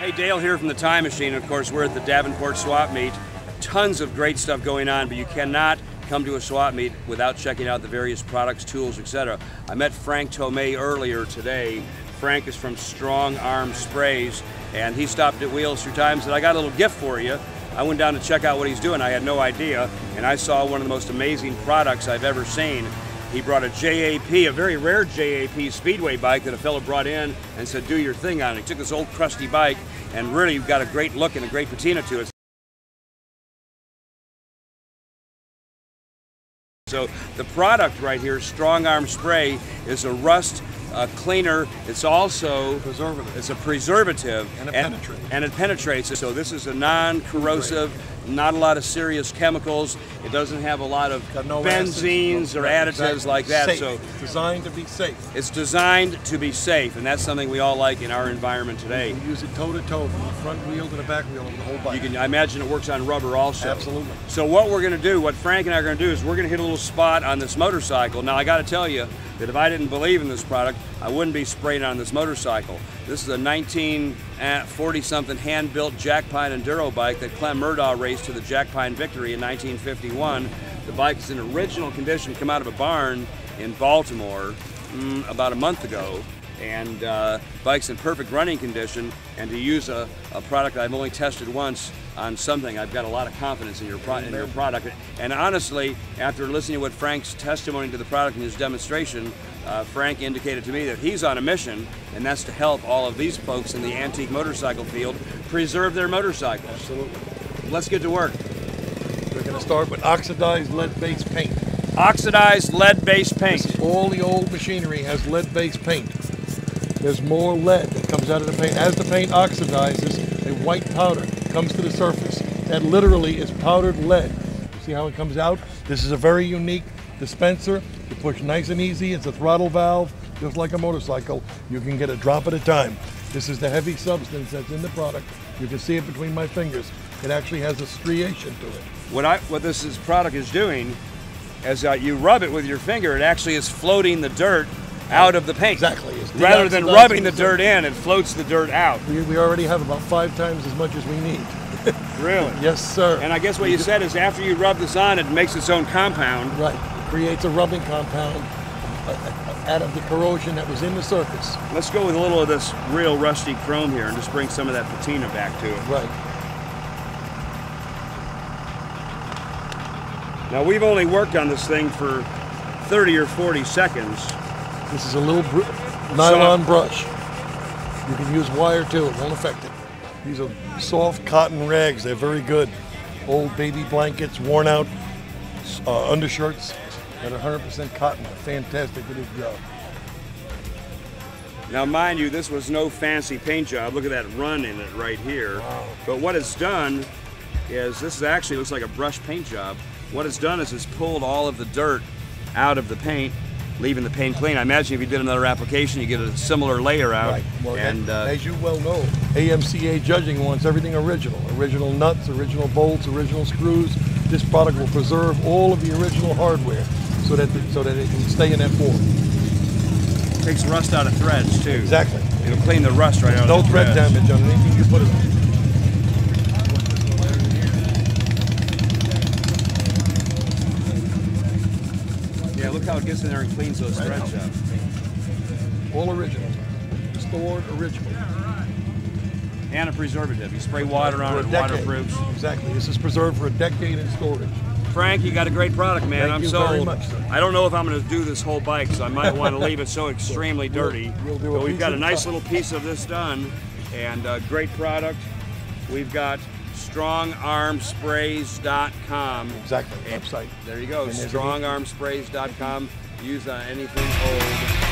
Hey, Dale here from the Time Machine. Of course, we're at the Davenport swap meet. Tons of great stuff going on, but you cannot come to a swap meet without checking out the various products, tools, etc. I met Frank Tomei earlier today. Frank is from StrongArm Sprays, and he stopped at Wheels 3 times, and I got a little gift for you. I went down to check out what he's doing. I had no idea, and I saw one of the most amazing products I've ever seen. He brought a JAP, a very rare JAP speedway bike that a fellow brought in and said, do your thing on it. He took this old crusty bike and really got a great look and a great patina to it. So the product right here, StrongArm Spray, is a rust cleaner. It's also preservative. It's a preservative and it penetrates. And it penetrates. So this is a non-corrosive, not a lot of serious chemicals. It doesn't have a lot of benzines or additives like that. Safe. So it's designed to be safe. It's designed to be safe, and that's something we all like in our environment today. You can use it toe to toe, from the front wheel to the back wheel of the whole bike. I imagine it works on rubber also. Absolutely. So what we're going to do, what Frank and I are going to do, is we're going to hit a little spot on this motorcycle. Now I got to tell you that if I didn't believe in this product, I wouldn't be spraying on this motorcycle. This is a 1940-something hand-built Jack Pine Enduro bike that Clem Murdaugh raced to the Jack Pine victory in 1951. The bike is in original condition, come out of a barn in Baltimore about a month ago, and bike's in perfect running condition. And to use a product I've only tested once on something, I've got a lot of confidence in your product. And honestly, after listening to what Frank's testimony to the product and his demonstration, Frank indicated to me that he's on a mission, and that's to help all of these folks in the antique motorcycle field preserve their motorcycles. Absolutely. Let's get to work. We're going to start with oxidized lead-based paint. Oxidized lead-based paint. All the old machinery has lead-based paint. There's more lead that comes out of the paint. As the paint oxidizes, a white powder comes to the surface. That literally is powdered lead. You see how it comes out? This is a very unique dispenser. You push nice and easy. It's a throttle valve, just like a motorcycle. You can get a drop at a time. This is the heavy substance that's in the product. You can see it between my fingers. It actually has a striation to it. What this product is doing, as you rub it with your finger, it actually is floating the dirt out of the paint. Exactly. Rather than rubbing the dirt in, it floats the dirt out. We already have about 5 times as much as we need. Really? Yes, sir. And I guess what you said is after you rub this on, it makes its own compound. Right. It creates a rubbing compound out of the corrosion that was in the surface. Let's go with a little of this real rusty chrome here and just bring some of that patina back to it. Right. Now we've only worked on this thing for 30 or 40 seconds. This is a little nylon brush. You can use wire too, it won't affect it. These are soft cotton rags, they're very good. Old baby blankets, worn out undershirts that are 100% cotton. Fantastic at this job. Now mind you, this was no fancy paint job. Look at that run in it right here. Wow. But what it's done is, this actually looks like a brush paint job. What it's done is it's pulled all of the dirt out of the paint, leaving the paint clean. I imagine if you did another application, you get a similar layer out. Right. Well, and as you well know, AMCA judging wants everything original. Original nuts, original bolts, original screws. This product will preserve all of the original hardware so that it can stay in that form. Takes rust out of threads too. Exactly. It'll clean the rust right out No of the thread threads. damage on anything you put it on. Yeah, look how it gets in there and cleans those threads up. All original. Stored original. And a preservative. You spray water on it, waterproofs. Exactly. This is preserved for a decade in storage. Frank, you got a great product, man. Thank I'm you sold. very much, sir. I don't know if I'm going to do this whole bike, so I might want to leave it so extremely dirty. We'll do But we've got a nice time. little piece of this done, and a great product. We've got StrongArmSprays.com. Exactly. Website. There you go. And StrongArmSprays.com. Use anything old.